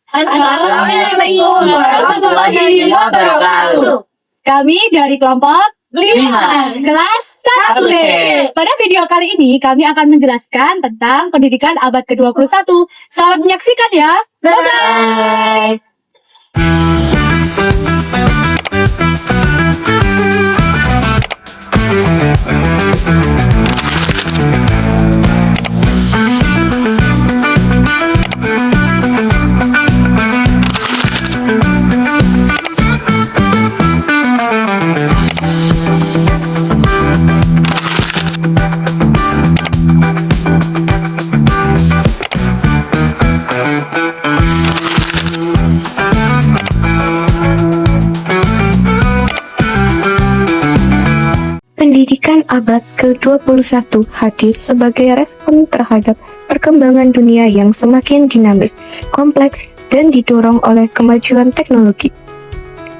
Assalamualaikum warahmatullahi wabarakatuh. Kami dari kelompok 5 kelas 1C. 1C. Pada video kali ini kami akan menjelaskan tentang pendidikan abad ke-21. Selamat menyaksikan ya. Bye-bye. Pendidikan abad ke-21 hadir sebagai respon terhadap perkembangan dunia yang semakin dinamis, kompleks, dan didorong oleh kemajuan teknologi.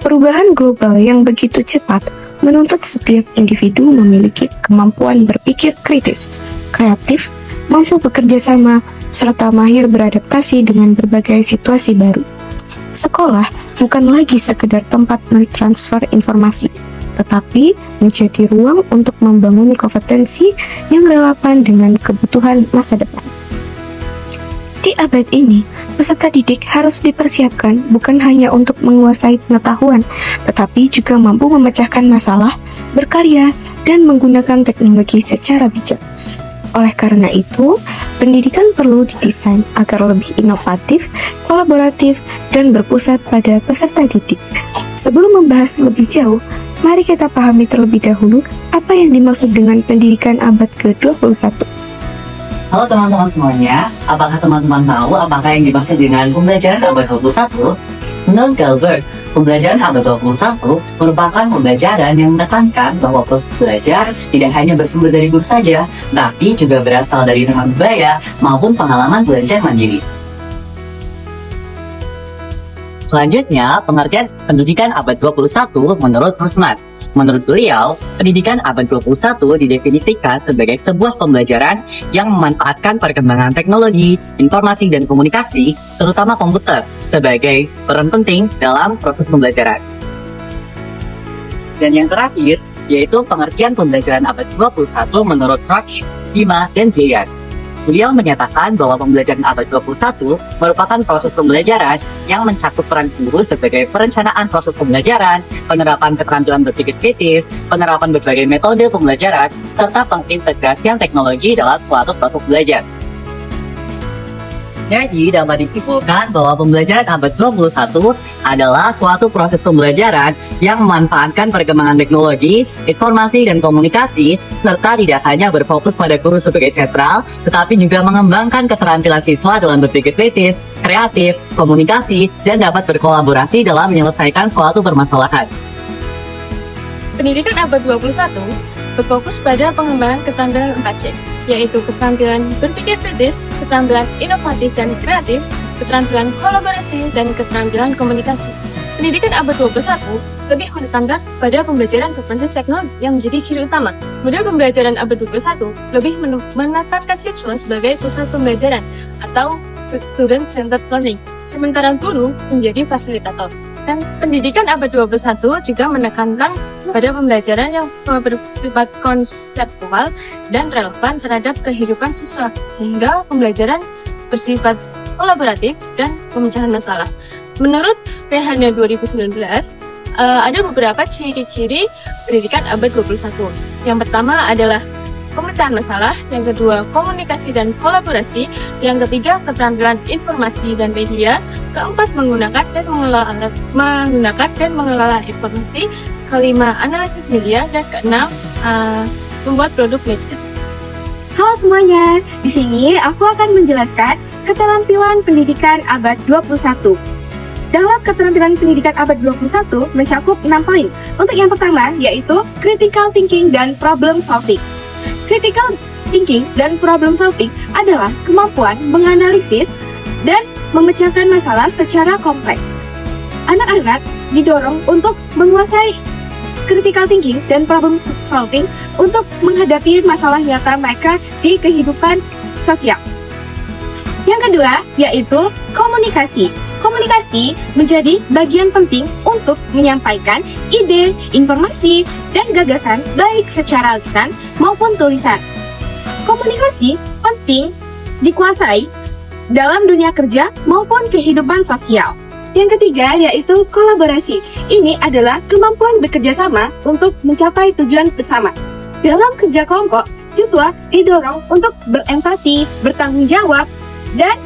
Perubahan global yang begitu cepat menuntut setiap individu memiliki kemampuan berpikir kritis, kreatif, mampu bekerja sama, serta mahir beradaptasi dengan berbagai situasi baru. Sekolah bukan lagi sekedar tempat mentransfer informasi, tetapi menjadi ruang untuk membangun kompetensi yang relevan dengan kebutuhan masa depan. Di abad ini, peserta didik harus dipersiapkan bukan hanya untuk menguasai pengetahuan, tetapi juga mampu memecahkan masalah, berkarya, dan menggunakan teknologi secara bijak. Oleh karena itu, pendidikan perlu didesain agar lebih inovatif, kolaboratif, dan berpusat pada peserta didik. Sebelum membahas lebih jauh, mari kita pahami terlebih dahulu apa yang dimaksud dengan pendidikan abad ke-21. Halo teman-teman semuanya, apakah teman-teman tahu apakah yang dimaksud dengan pembelajaran abad 21? Menurut Gilbert, pembelajaran abad 21 merupakan pembelajaran yang menekankan bahwa proses belajar tidak hanya bersumber dari guru saja, tapi juga berasal dari teman sebaya maupun pengalaman belajar mandiri. Selanjutnya, pengertian pendidikan abad 21 menurut Rusman. Menurut beliau, pendidikan abad 21 didefinisikan sebagai sebuah pembelajaran yang memanfaatkan perkembangan teknologi, informasi, dan komunikasi, terutama komputer, sebagai peran penting dalam proses pembelajaran. Dan yang terakhir, yaitu pengertian pembelajaran abad 21 menurut Rocky, Bima, dan Julian. Beliau menyatakan bahwa pembelajaran abad 21 merupakan proses pembelajaran yang mencakup peran guru sebagai perencanaan proses pembelajaran, penerapan keterampilan berpikir kritis, penerapan berbagai metode pembelajaran, serta pengintegrasian teknologi dalam suatu proses belajar. Jadi, dapat disimpulkan bahwa pembelajaran abad 21 adalah suatu proses pembelajaran yang memanfaatkan perkembangan teknologi, informasi, dan komunikasi, serta tidak hanya berfokus pada guru sebagai sentral, tetapi juga mengembangkan keterampilan siswa dalam berpikir kritis, kreatif, komunikasi, dan dapat berkolaborasi dalam menyelesaikan suatu permasalahan. Pendidikan abad 21 berfokus pada pengembangan keterampilan 4C, yaitu keterampilan berpikir kritis, keterampilan inovatif dan kreatif, keterampilan kolaborasi, dan keterampilan komunikasi. Pendidikan abad 21 lebih menekankan pada pembelajaran berbasis teknologi yang menjadi ciri utama. Model pembelajaran abad 21 lebih menekankan siswa sebagai pusat pembelajaran atau student-centered learning, sementara guru menjadi fasilitator. Dan pendidikan abad 21 juga menekankan pada pembelajaran yang bersifat konseptual dan relevan terhadap kehidupan siswa, sehingga pembelajaran bersifat kolaboratif dan pemecahan masalah. Menurut Rehana 2019, ada beberapa ciri-ciri pendidikan abad 21. Yang pertama adalah pemecahan masalah, yang kedua komunikasi dan kolaborasi, yang ketiga keterampilan informasi dan media, keempat menggunakan dan mengelola informasi, kelima analisis media, dan keenam membuat produk media. Halo semuanya, di sini aku akan menjelaskan keterampilan pendidikan abad 21. Dalam keterampilan pendidikan abad 21 mencakup 6 poin. Untuk yang pertama yaitu critical thinking dan problem solving. Critical thinking dan problem solving adalah kemampuan menganalisis dan memecahkan masalah secara kompleks. Anak-anak didorong untuk menguasai critical thinking dan problem solving untuk menghadapi masalah nyata mereka di kehidupan sosial. Yang kedua yaitu komunikasi. Komunikasi menjadi bagian penting untuk menyampaikan ide, informasi, dan gagasan baik secara lisan maupun tulisan. Komunikasi penting dikuasai dalam dunia kerja maupun kehidupan sosial. Yang ketiga yaitu kolaborasi. Ini adalah kemampuan bekerja sama untuk mencapai tujuan bersama. Dalam kerja kelompok, siswa didorong untuk berempati, bertanggung jawab, dan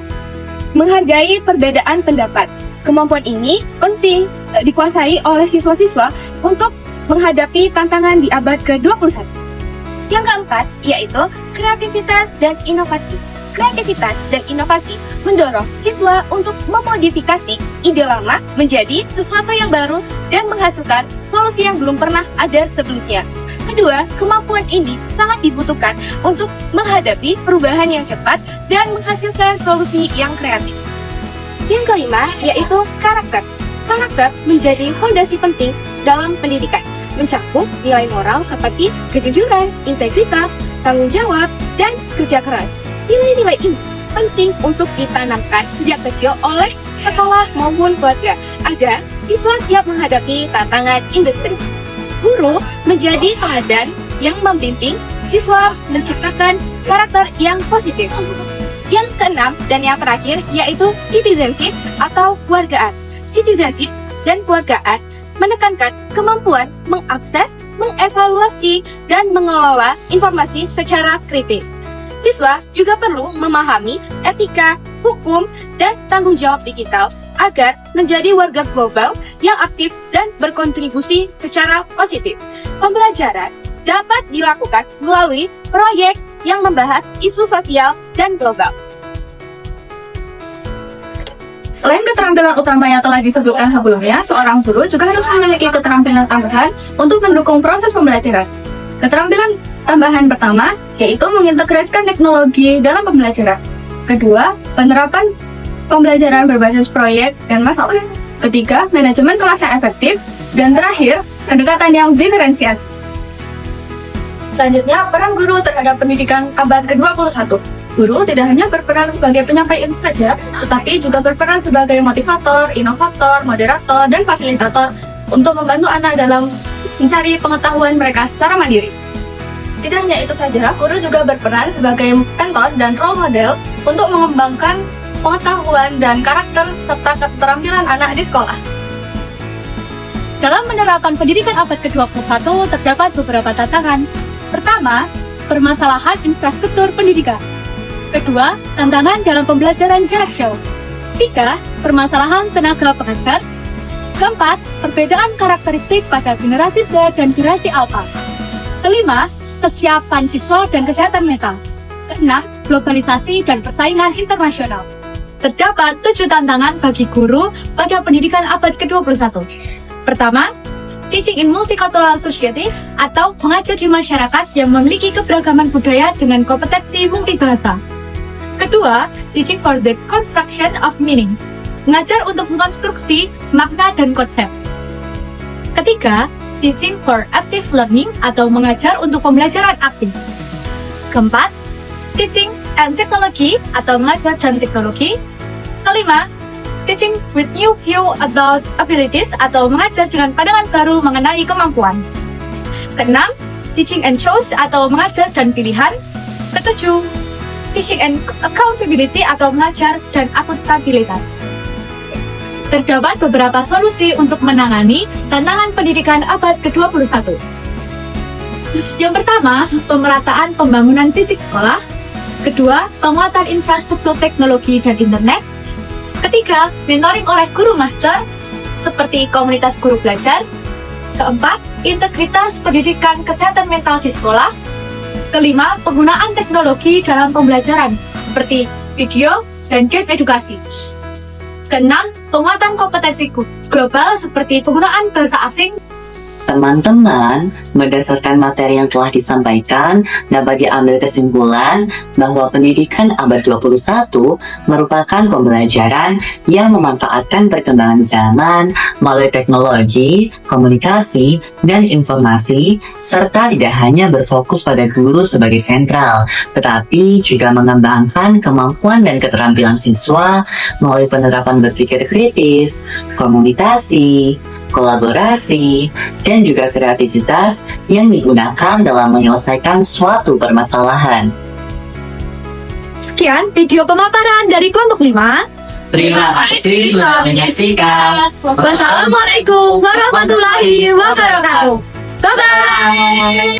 menghargai perbedaan pendapat. Kemampuan ini penting dikuasai oleh siswa-siswa untuk menghadapi tantangan di abad ke-21. Yang keempat yaitu kreativitas dan inovasi. Kreativitas dan inovasi mendorong siswa untuk memodifikasi ide lama menjadi sesuatu yang baru dan menghasilkan solusi yang belum pernah ada sebelumnya. Kedua, kemampuan ini sangat dibutuhkan untuk menghadapi perubahan yang cepat dan menghasilkan solusi yang kreatif. Yang kelima, yaitu karakter. Karakter menjadi fondasi penting dalam pendidikan, mencakup nilai moral seperti kejujuran, integritas, tanggung jawab, dan kerja keras. Nilai-nilai ini penting untuk ditanamkan sejak kecil oleh sekolah maupun keluarga agar siswa siap menghadapi tantangan industri. Guru menjadi teladan yang membimbing siswa menciptakan karakter yang positif. Yang keenam dan yang terakhir yaitu citizenship atau kewargaan. Citizenship dan kewargaan menekankan kemampuan mengakses, mengevaluasi, dan mengelola informasi secara kritis. Siswa juga perlu memahami etika, hukum, dan tanggung jawab digital agar menjadi warga global yang aktif dan berkontribusi secara positif. Pembelajaran dapat dilakukan melalui proyek yang membahas isu sosial dan global. Selain keterampilan utama yang telah disebutkan sebelumnya, seorang guru juga harus memiliki keterampilan tambahan untuk mendukung proses pembelajaran. Keterampilan tambahan pertama yaitu mengintegrasikan teknologi dalam pembelajaran. Kedua, penerapan pembelajaran berbasis proyek dan masalah. Ketiga, manajemen kelas yang efektif. Dan terakhir, pendekatan yang diferensiasi. Selanjutnya, peran guru terhadap pendidikan abad ke-21. Guru tidak hanya berperan sebagai penyampai ilmu saja, tetapi juga berperan sebagai motivator, inovator, moderator, dan fasilitator untuk membantu anak dalam mencari pengetahuan mereka secara mandiri. Tidak hanya itu saja, guru juga berperan sebagai mentor dan role model untuk mengembangkan pengetahuan dan karakter serta keterampilan anak di sekolah. Dalam menerapkan pendidikan abad ke-21 terdapat beberapa tantangan. Pertama, permasalahan infrastruktur pendidikan. Kedua, tantangan dalam pembelajaran jarak jauh. Tiga, permasalahan tenaga pengajar. Keempat, perbedaan karakteristik pada generasi Z dan generasi Alpha. Kelima, kesiapan siswa dan kesehatan mental. Keenam, globalisasi dan persaingan internasional. Terdapat 7 tantangan bagi guru pada pendidikan abad ke-21. Pertama, teaching in multicultural society atau mengajar di masyarakat yang memiliki keberagaman budaya dengan kompetensi multibahasa. Kedua, teaching for the construction of meaning, mengajar untuk mengkonstruksi makna dan konsep. Ketiga, teaching for active learning atau mengajar untuk pembelajaran aktif. Keempat, teaching and technology atau mengajar dan teknologi. Kelima, teaching with new view about abilities atau mengajar dengan pandangan baru mengenai kemampuan. Keenam, teaching and choice atau mengajar dan pilihan. Ketujuh, teaching and accountability atau mengajar dan akuntabilitas. Terdapat beberapa solusi untuk menangani tantangan pendidikan abad ke-21. Yang pertama, pemerataan pembangunan fisik sekolah. Kedua, penguatan infrastruktur teknologi dan internet. Ketiga, mentoring oleh guru master seperti komunitas guru belajar. Keempat, integritas pendidikan kesehatan mental di sekolah. Kelima, penggunaan teknologi dalam pembelajaran seperti video dan game edukasi. Keenam, penguatan kompetensi global seperti penggunaan bahasa asing. Teman-teman, berdasarkan materi yang telah disampaikan, dapat diambil kesimpulan bahwa pendidikan abad 21 merupakan pembelajaran yang memanfaatkan perkembangan zaman melalui teknologi, komunikasi, dan informasi, serta tidak hanya berfokus pada guru sebagai sentral, tetapi juga mengembangkan kemampuan dan keterampilan siswa melalui penerapan berpikir kritis, komunikasi, kolaborasi, dan juga kreativitas yang digunakan dalam menyelesaikan suatu permasalahan. Sekian video pemaparan dari kelompok 5. Terima kasih sudah menyaksikan. Wassalamualaikum warahmatullahi wabarakatuh. Bye-bye.